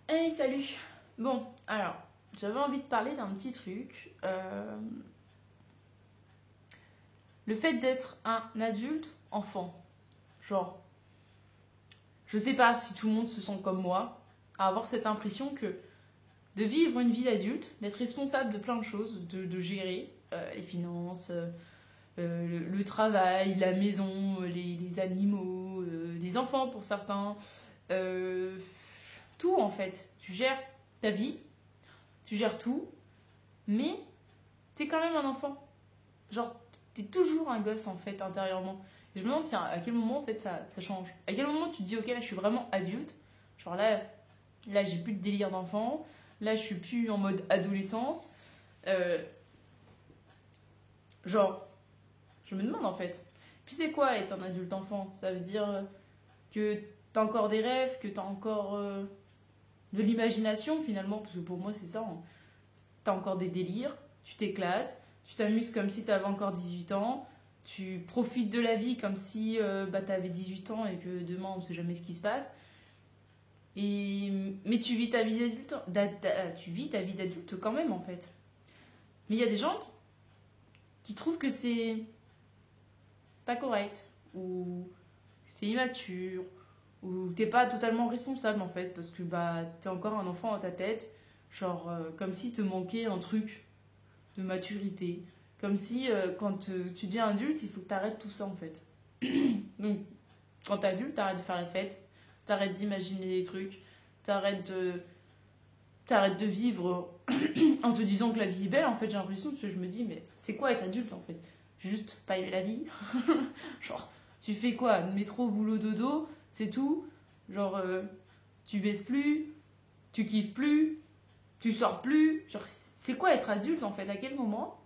Hey, salut! Bon, alors, j'avais envie de parler d'un petit truc. Le fait d'être un adulte enfant. Genre, je sais pas si tout le monde se sent comme moi, à avoir cette impression que de vivre une vie d'adulte, d'être responsable de plein de choses, de gérer les finances, le travail, la maison, les animaux, les enfants pour certains, euh, tout en fait. Tu gères ta vie, tu gères tout, mais t'es quand même un enfant. Genre, t'es toujours un gosse en fait intérieurement. Et je me demande si à quel moment en fait ça change. À quel moment tu te dis ok là je suis vraiment adulte. Genre là j'ai plus de délire d'enfant. Là je suis plus en mode adolescence. Euh, genre, je me demande en fait. Puis c'est quoi être un adulte enfant? Ça veut dire que t'as encore des rêves, que t'as encore de l'imagination finalement. Parce que pour moi c'est ça, hein. T'as encore des délires, tu t'éclates, tu t'amuses comme si t'avais encore 18 ans, tu profites de la vie comme si t'avais 18 ans et que demain on ne sait jamais ce qui se passe. Mais tu vis ta vie d'adulte, tu vis ta vie d'adulte quand même en fait. Mais il y a des gens qui trouvent que c'est pas correct, ou c'est immature, ou t'es pas totalement responsable en fait, parce que t'es encore un enfant dans ta tête, genre comme si te manquait un truc de maturité. Comme si quand tu deviens adulte, il faut que tu arrêtes tout ça en fait. Donc quand t'es adulte, t'arrêtes de faire la fête, t'arrêtes d'imaginer des trucs, t'arrêtes de, t'arrêtes de vivre en te disant que la vie est belle. En fait, j'ai l'impression que je me dis, mais c'est quoi être adulte en fait? Juste pas aimer la vie. Genre, tu fais quoi? Métro, boulot, dodo, c'est tout. Genre, tu baisses plus, tu kiffes plus, tu sors plus. Genre, c'est quoi être adulte en fait? À quel moment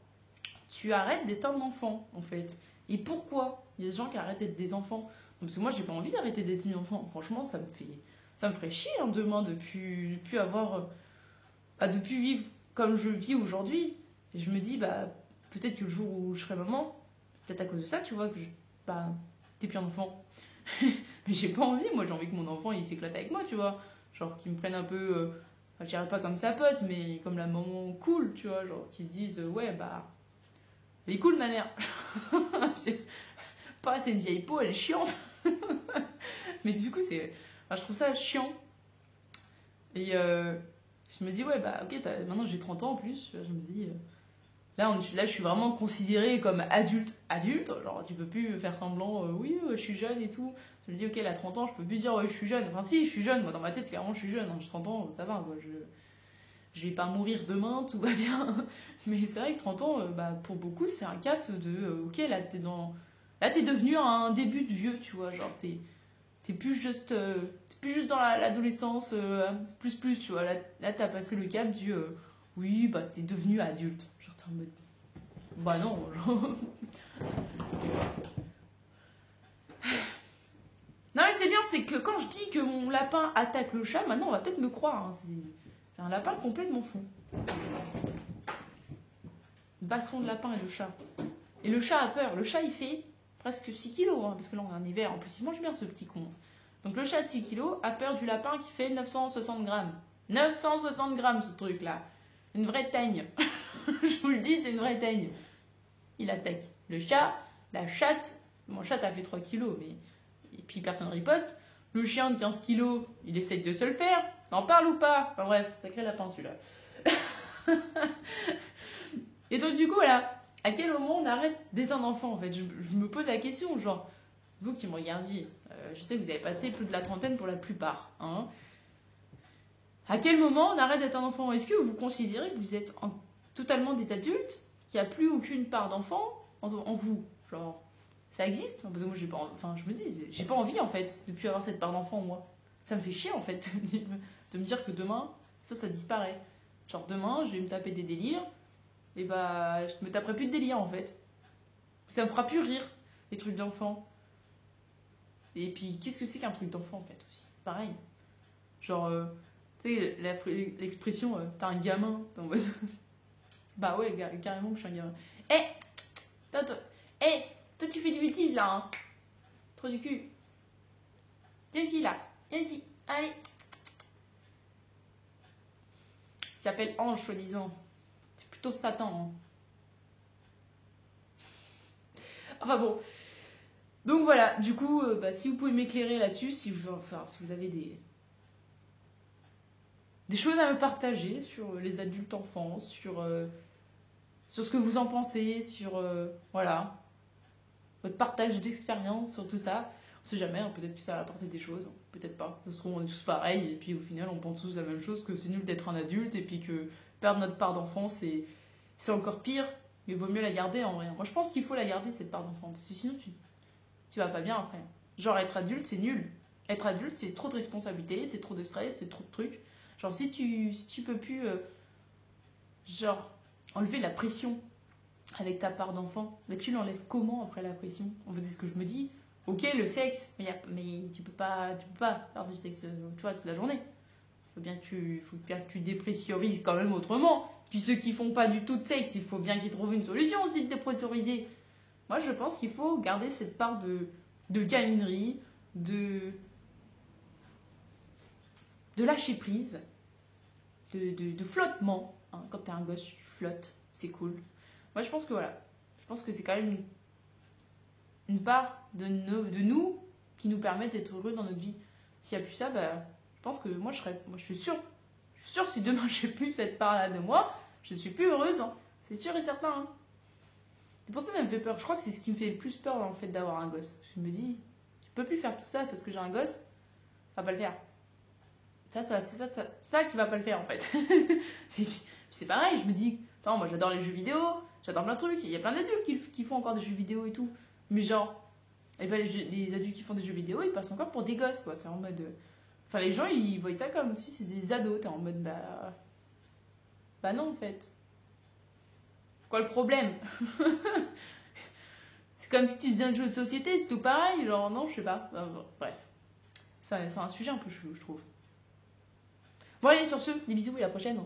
tu arrêtes d'être un enfant en fait? Et pourquoi il y a des gens qui arrêtent d'être des enfants? Parce que moi j'ai pas envie d'arrêter d'être un enfant. Franchement, ça me ferait chier demain de plus avoir, de plus vivre comme je vis aujourd'hui. Et je me dis peut-être que le jour où je serai maman, peut-être à cause de ça, tu vois, que t'es plus un enfant. Mais j'ai pas envie, moi j'ai envie que mon enfant il s'éclate avec moi, tu vois. Genre qu'il me prenne un peu, je dirais pas comme sa pote, mais comme la maman cool, tu vois. Genre qu'ils se disent, ouais, elle est cool ma mère. C'est c'est une vieille peau, elle est chiante. Mais du coup, je trouve ça chiant. Et je me dis, ouais, ok, maintenant j'ai 30 ans en plus. Je me dis, là, je suis vraiment considérée comme adulte. Adulte, genre tu peux plus faire semblant, oui, je suis jeune et tout. Je me dis, ok, là, 30 ans, je peux plus dire, ouais, je suis jeune. Enfin, si, je suis jeune, moi, dans ma tête, clairement, je suis jeune. Hein. J'ai 30 ans, ça va, quoi. Je vais pas mourir demain, tout va bien. Mais c'est vrai que 30 ans, pour beaucoup, c'est un cap de, ok, là, t'es devenu un début de vieux, tu vois. Genre, t'es plus juste dans l'adolescence, plus, tu vois. Là t'as passé le cap du, oui, t'es devenu adulte. Genre, t'es en mode, non, genre. Non, mais c'est bien, c'est que quand je dis que mon lapin attaque le chat, maintenant on va peut-être me croire. Hein, c'est un lapin complètement fou. Baston de lapin et de chat. Et le chat a peur. Le chat, il fait presque 6 kilos, hein, parce que là, on est en hiver. En plus, il mange bien, ce petit con. Donc, le chat de 6 kilos a peur du lapin qui fait 960 grammes. 960 grammes, ce truc-là. Une vraie teigne. Je vous le dis, c'est une vraie teigne. Il attaque le chat, la chatte. Mon chat a fait 3 kilos, mais. Et puis, personne riposte. Le chien de 15 kilos, il essaye de se le faire. T'en parles ou pas? Enfin, bref, sacré lapin, celui-là. Et donc, du coup, voilà. À quel moment on arrête d'être un enfant en fait? Je me pose la question, genre, vous qui me regardiez, je sais que vous avez passé plus de la trentaine pour la plupart. Hein. À quel moment on arrête d'être un enfant? Est-ce que vous considérez que vous êtes totalement des adultes, qu'il n'y a plus aucune part d'enfant en vous? Genre, ça existe? Parce que moi, je me dis, j'ai pas envie en fait de plus avoir cette part d'enfant en moi. Ça me fait chier en fait de me dire que demain, ça disparaît. Genre, demain, je vais me taper des délires. Et je me taperai plus de délire en fait. Ça me fera plus rire, les trucs d'enfant. Et puis, qu'est-ce que c'est qu'un truc d'enfant en fait aussi? Pareil. Genre, tu sais, l'expression t'as un gamin. T'es en mode. Bah ouais, carrément que je suis un gamin. Toi tu fais du bêtise là, hein. Trop du cul. Viens ici là, viens ici, allez. qui s'appelle Ange, soi-disant. C'est plutôt Satan. Hein. Enfin bon. Donc voilà, du coup, si vous pouvez m'éclairer là-dessus, si vous avez des choses à me partager sur les adultes enfants, sur ce que vous en pensez, sur voilà, votre partage d'expérience sur tout ça. On sait jamais, hein, peut-être que ça va apporter des choses, peut-être pas. Ça se trouve, on est tous pareils, et puis au final, on pense tous la même chose, que c'est nul d'être un adulte, et puis que perdre notre part d'enfance, c'est encore pire, mais il vaut mieux la garder en vrai. Moi, je pense qu'il faut la garder, cette part d'enfant, parce que sinon, tu vas pas bien après. Genre, être adulte, c'est nul. Être adulte, c'est trop de responsabilités, c'est trop de stress, c'est trop de trucs. Genre, si tu peux plus, genre, enlever la pression avec ta part d'enfant, mais tu l'enlèves comment après la pression? En fait, c'est ce que je me dis. Ok, le sexe, mais tu peux pas faire du sexe, tu vois, toute la journée. Faut bien que tu dépressurises quand même autrement. Puis ceux qui font pas du tout de sexe, il faut bien qu'ils trouvent une solution aussi de dépressuriser. Moi, je pense qu'il faut garder cette part de gaminerie, de lâcher prise, de flottement. Hein. Quand t'es un gosse, tu flottes, c'est cool. Moi, je pense que voilà. Je pense que c'est quand même une part de nous qui nous permet d'être heureux dans notre vie. S'il n'y a plus ça, je pense que moi, je suis sûre. Je suis sûre que si demain, j'ai plus cette part-là de moi, je suis plus heureuse. Hein. C'est sûr et certain. Hein. C'est pour ça que ça me fait peur. Je crois que c'est ce qui me fait le plus peur dans le fait d'avoir un gosse. Je me dis, je peux plus faire tout ça parce que j'ai un gosse. Ça va pas le faire. C'est ça qui va pas le faire en fait. c'est pareil, je me dis, attends, moi j'adore les jeux vidéo, j'adore plein de trucs. Il y a plein d'adultes qui font encore des jeux vidéo et tout. Mais genre, les adultes qui font des jeux vidéo, ils passent encore pour des gosses quoi. T'es en mode. Enfin, les gens ils voient ça comme si c'est des ados. T'es en mode, bah non en fait. Quoi le problème? C'est comme si tu faisais un jeu de société, c'est tout pareil, genre non, je sais pas. Bref. C'est un sujet un peu chelou, je trouve. Bon allez, sur ce, des bisous et à la prochaine.